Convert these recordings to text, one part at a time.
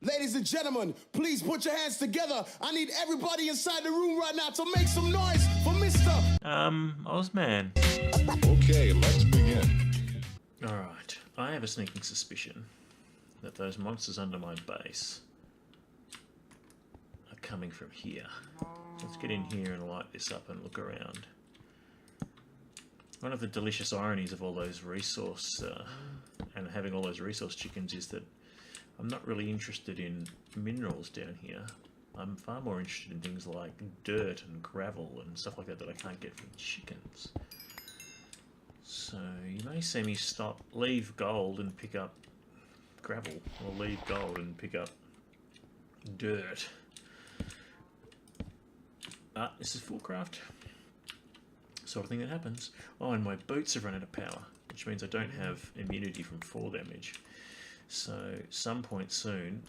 Ladies and gentlemen, please put your hands together. I need everybody inside the room right now to make some noise for Mr. Ozman. Okay, let's begin. Alright, I have a sneaking suspicion that those monsters under my base are coming from here. Let's get in here and light this up and look around. One of the delicious ironies of all those resource and having all those resource chickens is that I'm not really interested in minerals down here. I'm far more interested in things like dirt and gravel and stuff like that that I can't get from chickens. So you may see me leave gold and pick up gravel, or leave gold and pick up dirt. This is Foolcraft. Sort of thing that happens. Oh, and my boots have run out of power, which means I don't have immunity from fall damage. So, some point soon,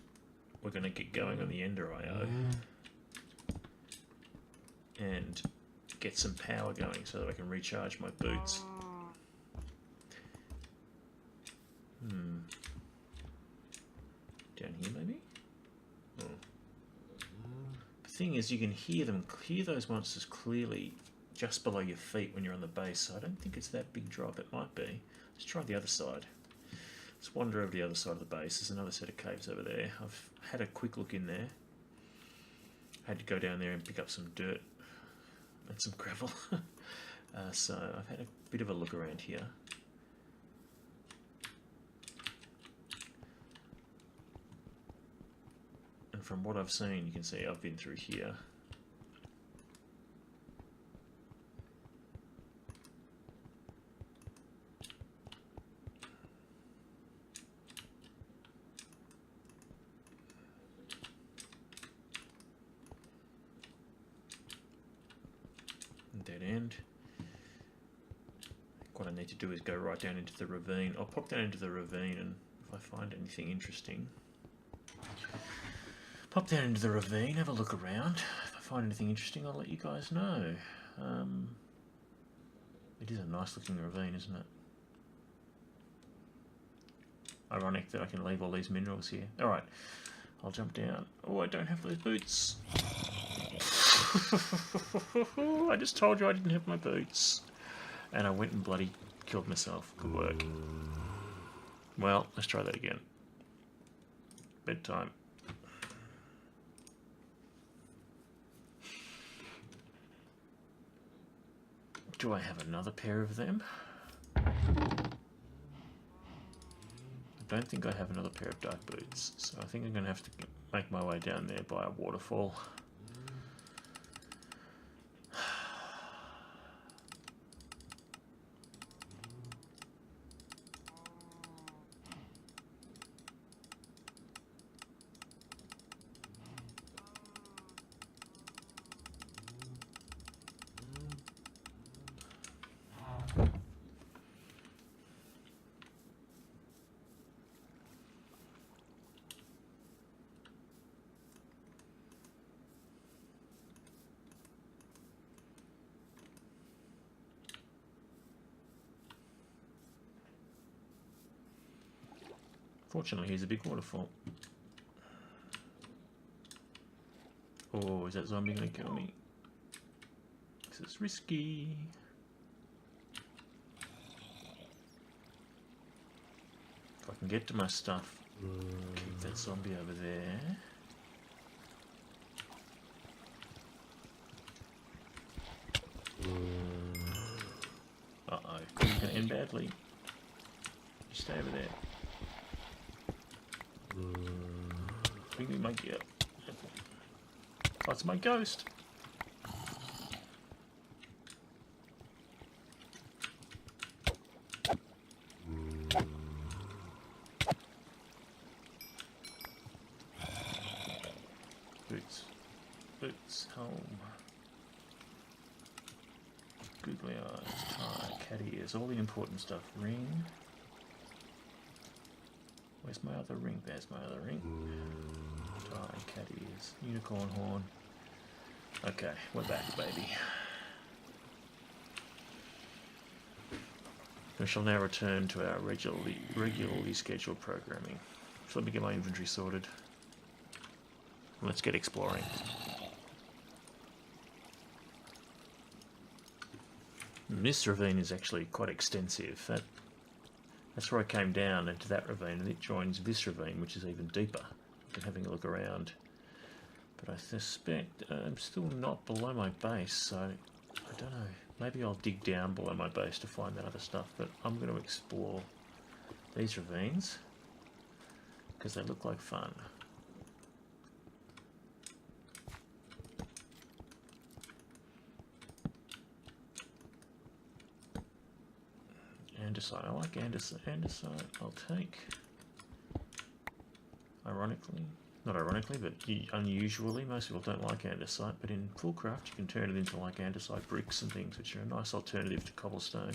we're going to get going on the Ender IO and get some power going so that I can recharge my boots. Down here, maybe? Oh. The thing is, you can hear those monsters clearly just below your feet when you're on the base, so I don't think it's that big drop. It might be. Let's try the other side. Let's wander over to the other side of the base. There's another set of caves over there. I've had a quick look in there. I had to go down there and pick up some dirt and some gravel. So I've had a bit of a look around here. And from what I've seen, you can see I've been through here. Dead end. What I need to do is go right down into the ravine. I'll pop down into the ravine, and if I find anything interesting, pop down into the ravine, have a look around. If I find anything interesting, I'll let you guys know. It is a nice looking ravine, isn't it? Ironic that I can leave all these minerals here. Alright, I'll jump down. Oh, I don't have those boots. I just told you I didn't have my boots. And I went and bloody killed myself. Good work. Well, let's try that again. Bedtime. Do I have another pair of them? I don't think I have another pair of dark boots, so I think I'm going to have to make my way down there by a waterfall. Fortunately, here's a big waterfall. Oh, is that zombie going to kill me? This is risky. If I can get to my stuff, keep that zombie over there. Uh-oh, this is going to end badly. You stay over there. Bring me my gear. That's my ghost. Boots. Boots. Home. Googly eyes. Tie. Cat ears. All the important stuff. Ring. Where's my other ring? There's my other ring. Tie, cat ears, unicorn horn. Okay, we're back, baby. We shall now return to our regularly scheduled programming. So let me get my inventory sorted. Let's get exploring. And this ravine is actually quite extensive. That's where I came down into that ravine, and it joins this ravine, which is even deeper. I'm having a look around. But I suspect I'm still not below my base, so I don't know. Maybe I'll dig down below my base to find that other stuff, but I'm going to explore these ravines because they look like fun. Andesite. I like andesite. Andesite I'll take. Ironically. Not ironically, but unusually, most people don't like andesite, but in Foolcraft you can turn it into like andesite bricks and things, which are a nice alternative to cobblestone.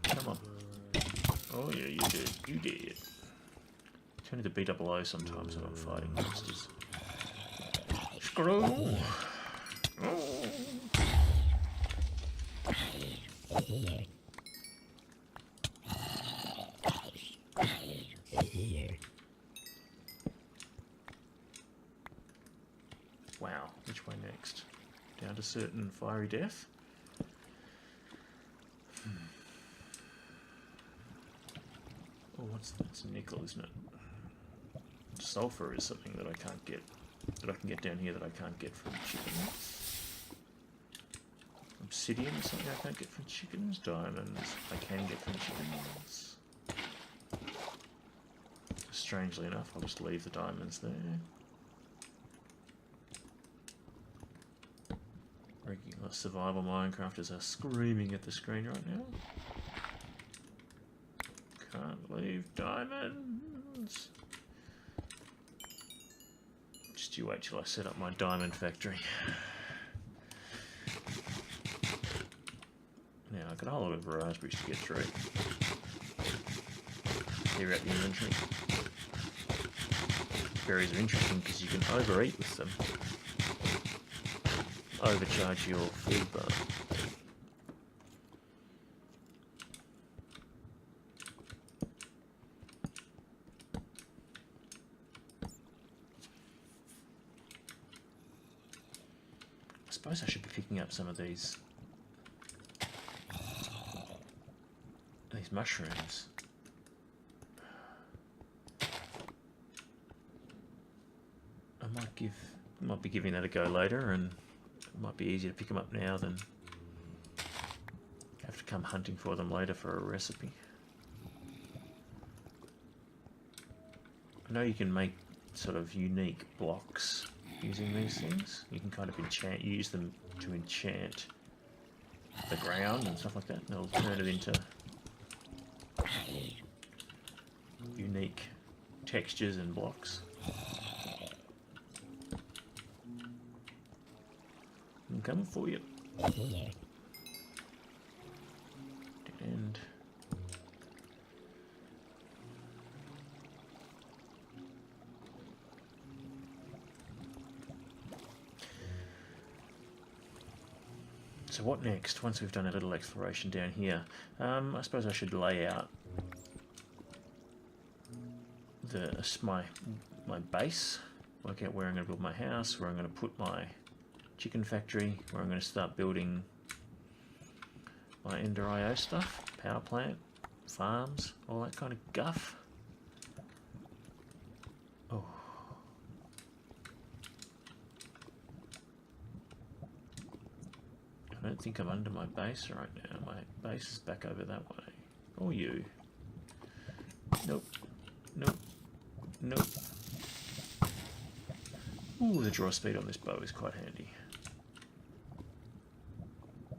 Come on. Oh yeah, you did. You did. Turn into B-double-O sometimes when I'm fighting monsters. Screw! Oh. Wow, which way next? Down to certain fiery death? Oh, what's that? It's nickel, isn't it? Sulfur is something that I can't get, that I can get down here that I can't get from chickens. Obsidian is something I can't get from chickens. Diamonds I can get from chickens. Strangely enough, I'll just leave the diamonds there. Regular survival Minecrafters are screaming at the screen right now. Can't leave diamonds. Just you wait till I set up my diamond factory. Now I've got a whole lot of raspberries to get through. Clear out the inventory. Berries are interesting because you can overeat with them. Overcharge your food bar. I suppose I should be picking up some of these mushrooms. Might be giving that a go later, and it might be easier to pick them up now than have to come hunting for them later for a recipe. I know you can make sort of unique blocks using these things. You can kind of use them to enchant the ground and stuff like that, and they'll turn it into unique textures and blocks. I'm coming for you. And so what next? Once we've done a little exploration down here, I suppose I should lay out my base, work out where I'm going to build my house, where I'm going to put my chicken factory, where I'm going to start building my Ender IO stuff, power plant, farms, all that kind of guff. Oh. I don't think I'm under my base right now. My base is back over that way. Or you. Nope. Nope. Nope. Ooh, the draw speed on this bow is quite handy.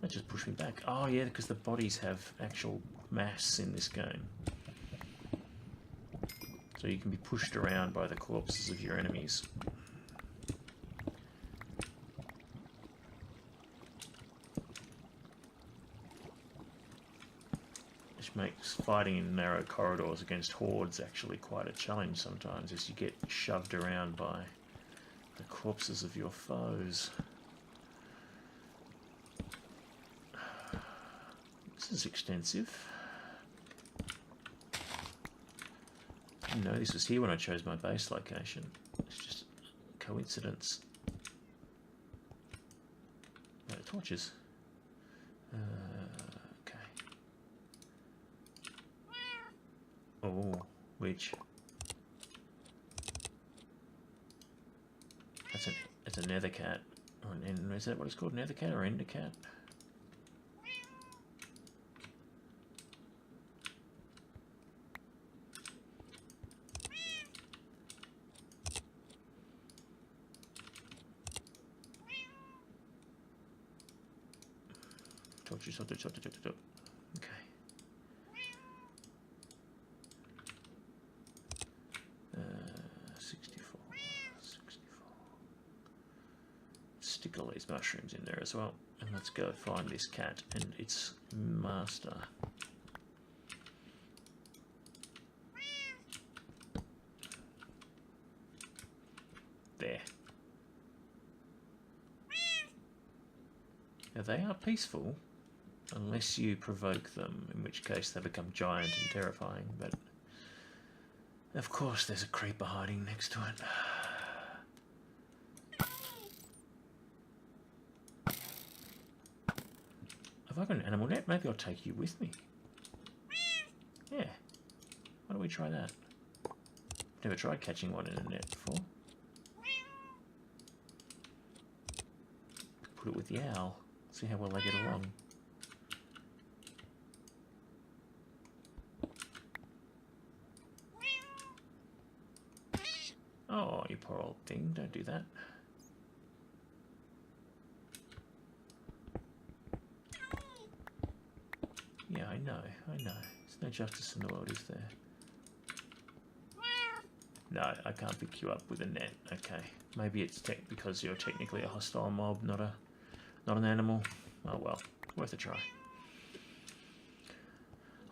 That just pushed me back. Oh yeah, because the bodies have actual mass in this game. So you can be pushed around by the corpses of your enemies. Which makes fighting in narrow corridors against hordes actually quite a challenge sometimes, as you get shoved around by The corpses of your foes. This is extensive. I didn't know this was here when I chose my base location. It's just coincidence. No, torches. Okay. Oh, which? That's a nether cat. Or is that what it's called? Nether cat or ender cat? Torches, okay. 64. Stick all these mushrooms in there as well. And let's go find this cat and its master. There. Now they are peaceful, unless you provoke them, in which case they become giant and terrifying, but of course there's a creeper hiding next to it. Have I got an animal net? Maybe I'll take you with me. Yeah. Why don't we try that? Never tried catching one in a net before. Put it with the owl. See how well they get along. Oh, you poor old thing. Don't do that. Yeah, I know. There's no justice in the world, is there? No, I can't pick you up with a net. Okay. Maybe it's because you're technically a hostile mob, not an animal. Oh well, worth a try.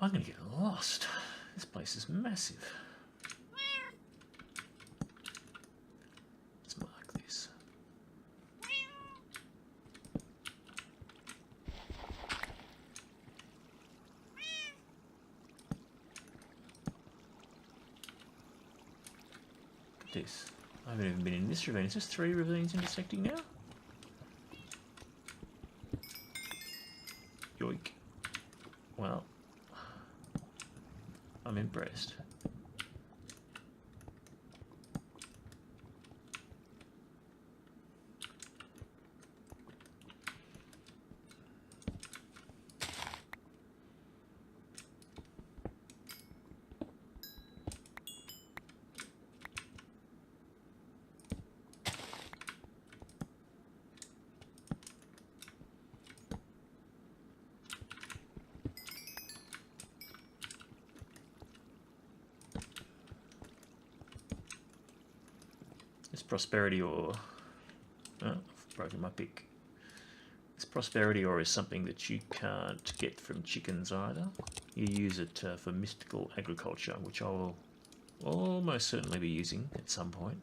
I'm gonna get lost. This place is massive. Let's mark this. Look at this. I haven't even been in this ravine. Is this 3 ravines intersecting now? Yoink. Well, I'm impressed. This prosperity ore. Oh, I've broken my pick. This prosperity ore is something that you can't get from chickens either. You use it for mystical agriculture, which I will almost certainly be using at some point.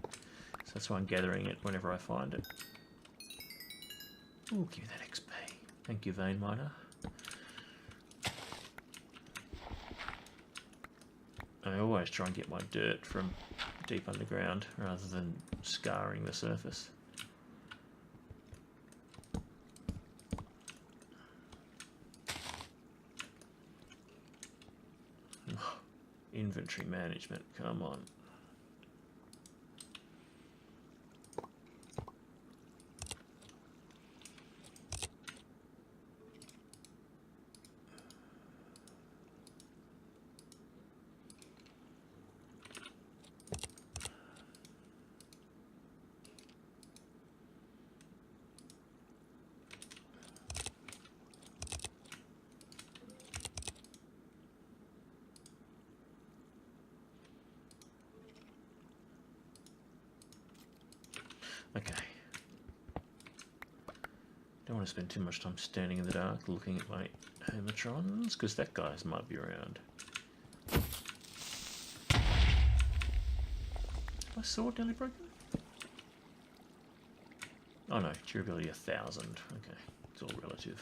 So that's why I'm gathering it whenever I find it. Ooh, give me that XP. Thank you, vein miner. I always try and get my dirt from deep underground rather than scarring the surface. Inventory management, come on. Okay. Don't want to spend too much time standing in the dark looking at my Hermatrons, because that guy's might be around. My sword nearly broken? Oh no, durability 1000. Okay, it's all relative.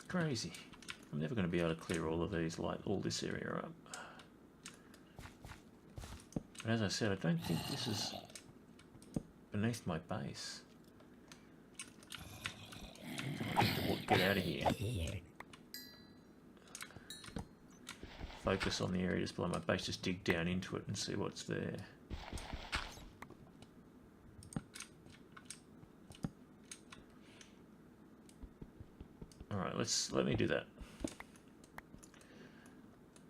Crazy. I'm never going to be able to clear all of these, like all this area up. But as I said, I don't think this is beneath my base. I need to get out of here. Focus on the area just below my base, just dig down into it and see what's there. Alright, let me do that.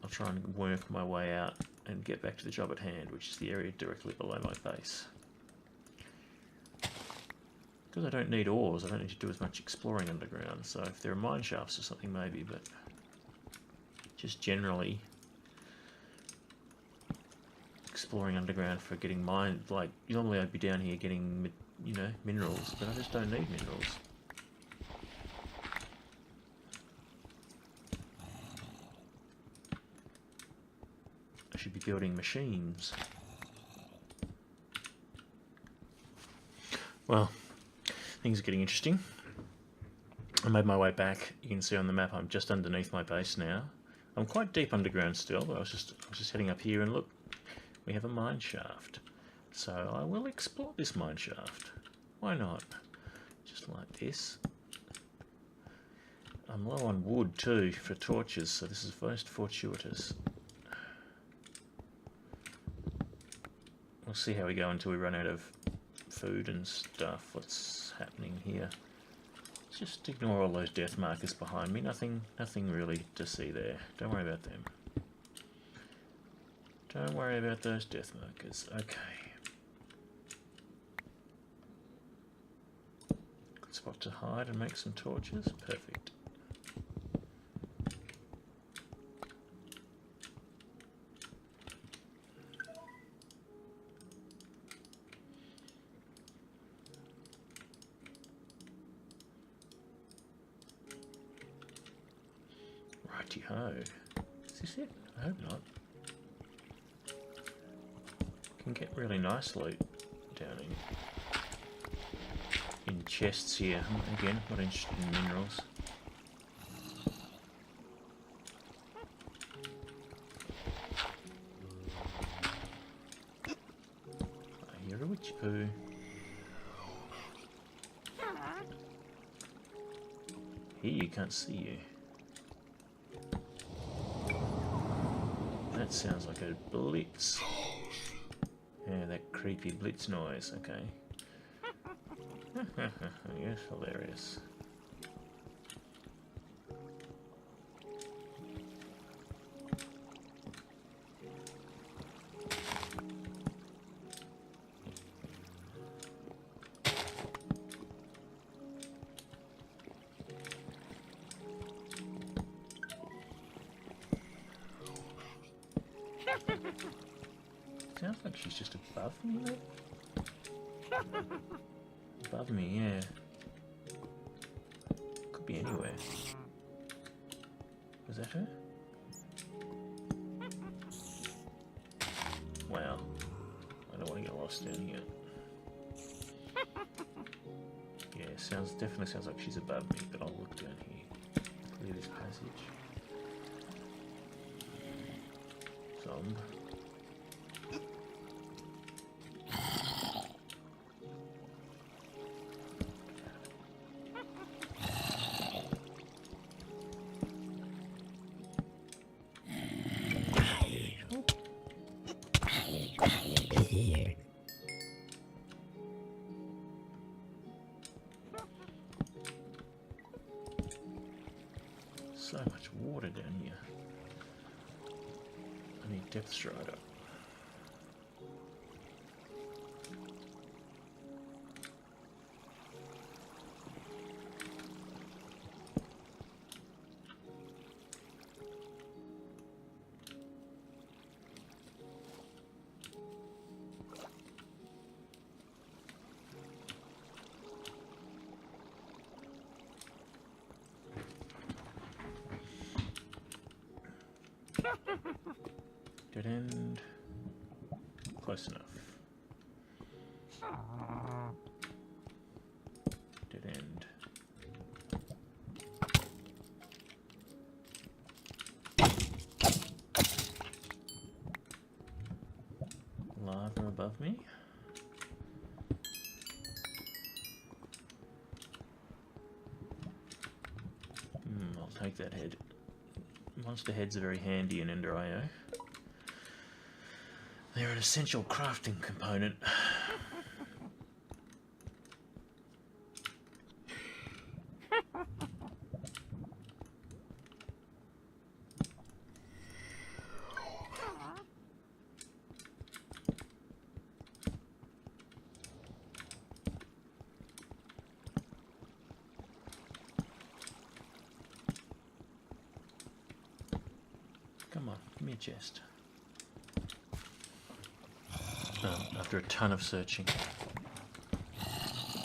I'll try and work my way out and get back to the job at hand, which is the area directly below my base. Because I don't need ores, I don't need to do as much exploring underground, so if there are mine shafts or something maybe, but just generally exploring underground for getting mine, like normally I'd be down here getting, you know, minerals, but I just don't need minerals. I should be building machines. Well, things are getting interesting. I made my way back. You can see on the map I'm just underneath my base now. I'm quite deep underground still, but I was just heading up here and look, we have a mine shaft. So I will explore this mine shaft. Why not? Just like this. I'm low on wood too for torches, so this is most fortuitous. We'll see how we go until we run out of food and stuff. What's happening here? Just ignore all those death markers behind me. Nothing really to see there. Don't worry about them. Don't worry about those death markers. Okay. Good spot to hide and make some torches. Perfect. Righty-ho. Is this it? I hope not. Can get really nice loot down in chests here. Again, not interested in minerals. I hear a witch poo. Here you can't see you. That sounds like a blitz. Yeah, that creepy blitz noise, okay. Yes, hilarious. Sounds like she's just above me, though. Above me, yeah. Could be anywhere. Was that her? Wow. I don't want to get lost down here. Yeah, definitely sounds like she's above me, but I'll look down here. Clear this passage. Zomb. So much water down here. I need depth strider. Dead end. Close enough. Dead end. Lava above me. I'll take that head. Monster heads are very handy in Ender IO. They're an essential crafting component. Come on, give me a chest. After a ton of searching,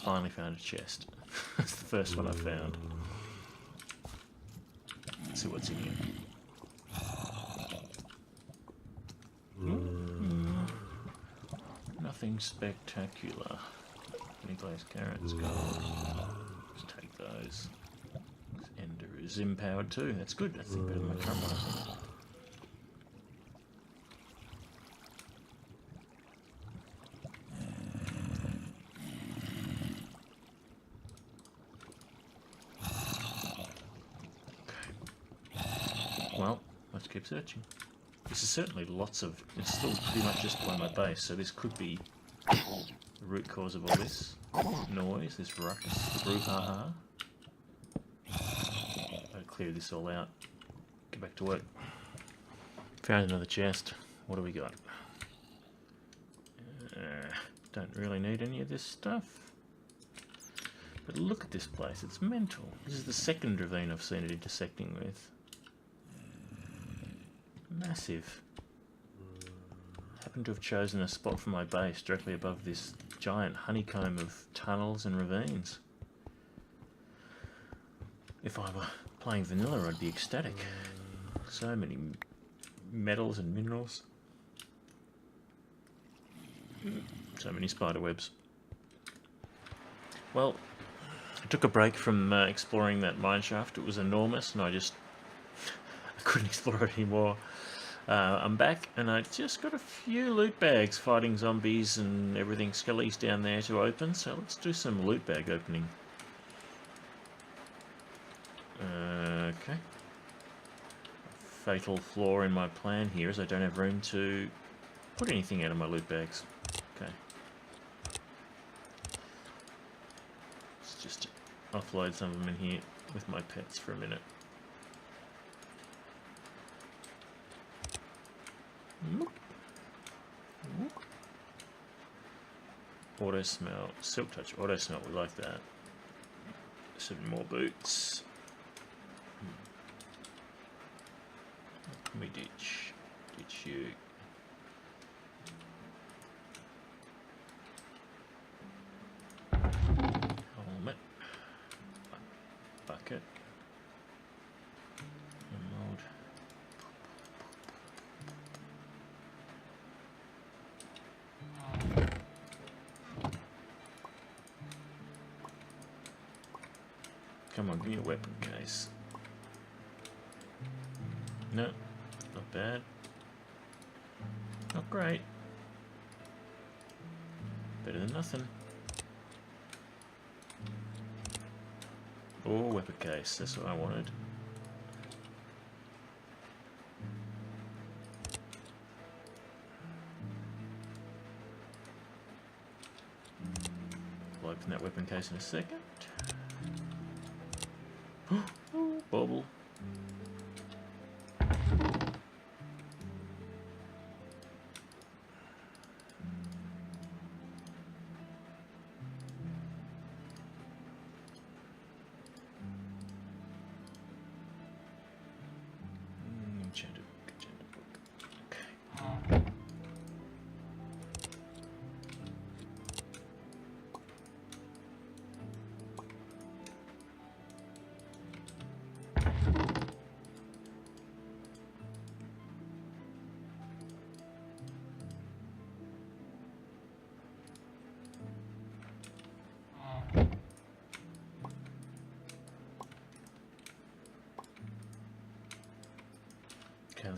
finally found a chest. That's the first one I found. Let's see what's in here. Nothing spectacular. Any glazed carrots, gold. Just take those. Ender is empowered too. That's good. That's better than my current one, I think. Well, let's keep searching. This is certainly lots of... It's still pretty much just below my base, so this could be the root cause of all this noise, this ruckus, brouhaha. I'll clear this all out. Get back to work. Found another chest. What do we got? Don't really need any of this stuff. But look at this place, it's mental. This is the second ravine I've seen it intersecting with. Massive. Happen to have chosen a spot for my base directly above this giant honeycomb of tunnels and ravines. If I were playing vanilla, I'd be ecstatic. So many metals and minerals. So many spider webs. Well, I took a break from exploring that mineshaft. It was enormous and I couldn't explore it anymore. I'm back and I just got a few loot bags fighting zombies and everything, skellies down there to open, so let's do some loot bag opening. Okay. Fatal flaw in my plan here is I don't have room to put anything out of my loot bags. Okay. Let's just offload some of them in here with my pets for a minute. Auto smell, silk touch, auto smell, we like that. 7 more boots. Let me ditch you. Helmet. Bucket. Mold. Come on, give me a weapon case. No, not bad. Not great. Better than nothing. Oh, weapon case, that's what I wanted. I'll open that weapon case in a second. Oh, bubble. Enchanted book. Okay.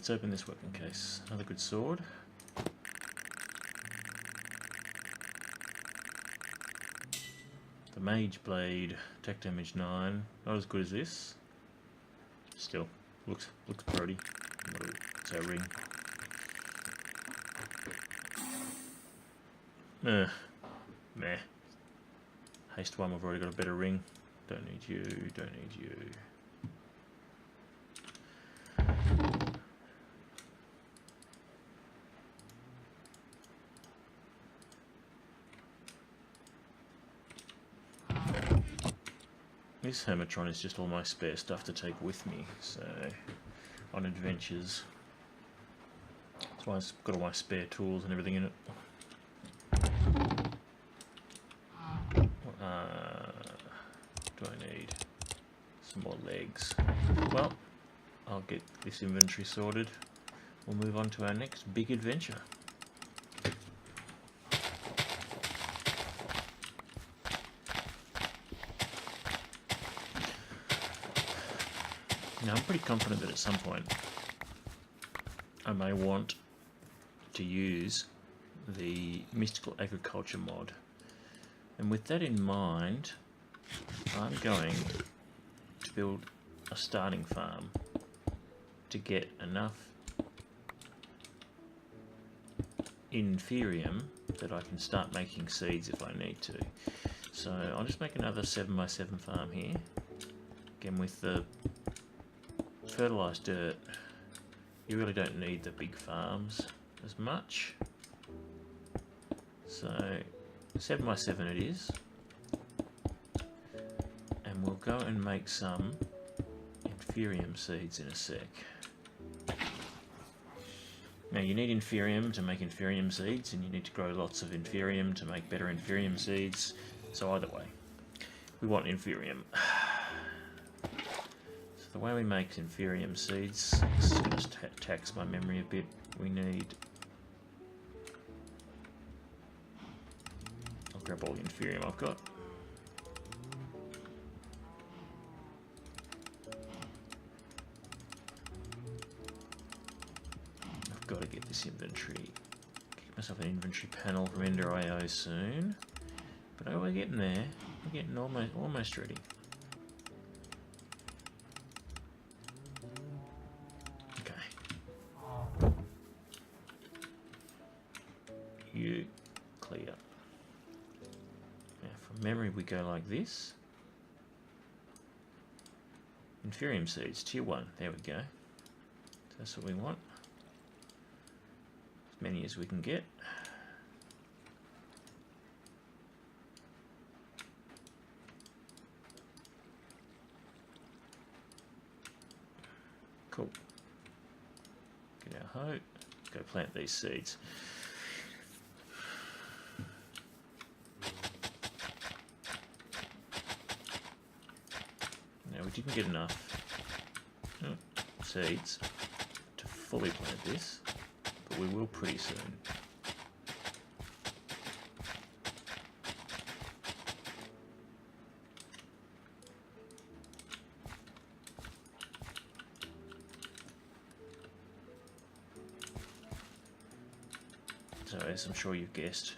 let's open this weapon case. Another good sword. The Mage Blade, attack damage 9. Not as good as this. Still, looks pretty. It's our ring. Meh. Haste 1, we've already got a better ring. Don't need you, don't need you. This Hermitron is just all my spare stuff to take with me, so on adventures. That's why it's got all my spare tools and everything in it. Do I need some more legs? Well, I'll get this inventory sorted. We'll move on to our next big adventure. Now, I'm pretty confident that at some point I may want to use the Mystical Agriculture mod. And with that in mind, I'm going to build a starting farm to get enough inferium that I can start making seeds if I need to. So I'll just make another 7x7 farm here. Again, with the fertilised dirt, you really don't need the big farms as much. So 7x7 it is. And we'll go and make some inferium seeds in a sec. Now you need inferium to make inferium seeds, and you need to grow lots of inferium to make better inferium seeds. So either way, we want inferium. So the way we make inferium seeds, this is going to tax my memory a bit. We need... I'll grab all the inferium I've got. Got to get this inventory. Get myself an inventory panel from Ender.io soon. But oh, we're getting there. We're getting almost ready. Okay. You clear. Now from memory we go like this. Inferium seeds, tier 1. There we go. So that's what we want. Many as we can get. Cool. Get our hoe. Go plant these seeds. Now we didn't get enough seeds to fully plant this. But we will pretty soon. So, as I'm sure you've guessed,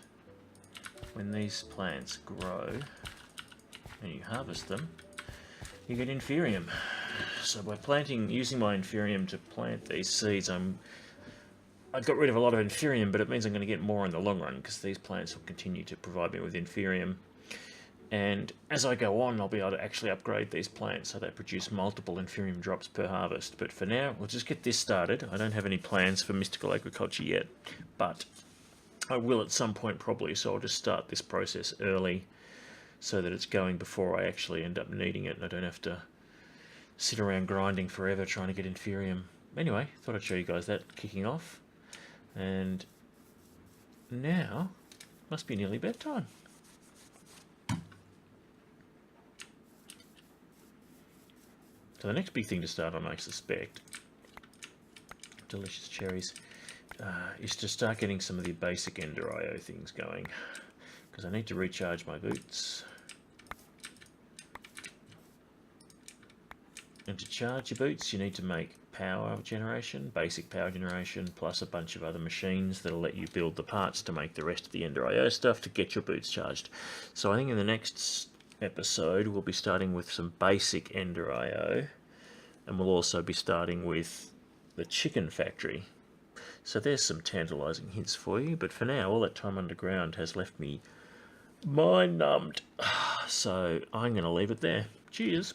when these plants grow and you harvest them, you get inferium. So by using my inferium to plant these seeds, I got rid of a lot of inferium, but it means I'm going to get more in the long run because these plants will continue to provide me with inferium. And as I go on, I'll be able to actually upgrade these plants so they produce multiple inferium drops per harvest. But for now, we'll just get this started. I don't have any plans for mystical agriculture yet, but I will at some point probably, so I'll just start this process early so that it's going before I actually end up needing it and I don't have to sit around grinding forever trying to get inferium. Anyway, thought I'd show you guys that kicking off. And now, must be nearly bedtime. So the next big thing to start on, I suspect, delicious cherries, is to start getting some of the basic Ender.io things going. Because I need to recharge my boots. And to charge your boots, you need to make power generation, basic power generation, plus a bunch of other machines that'll let you build the parts to make the rest of the Ender IO stuff to get your boots charged. So I think in the next episode we'll be starting with some basic Ender IO, and we'll also be starting with the chicken factory. So there's some tantalising hints for you, but for now all that time underground has left me mind numbed. So I'm going to leave it there. Cheers.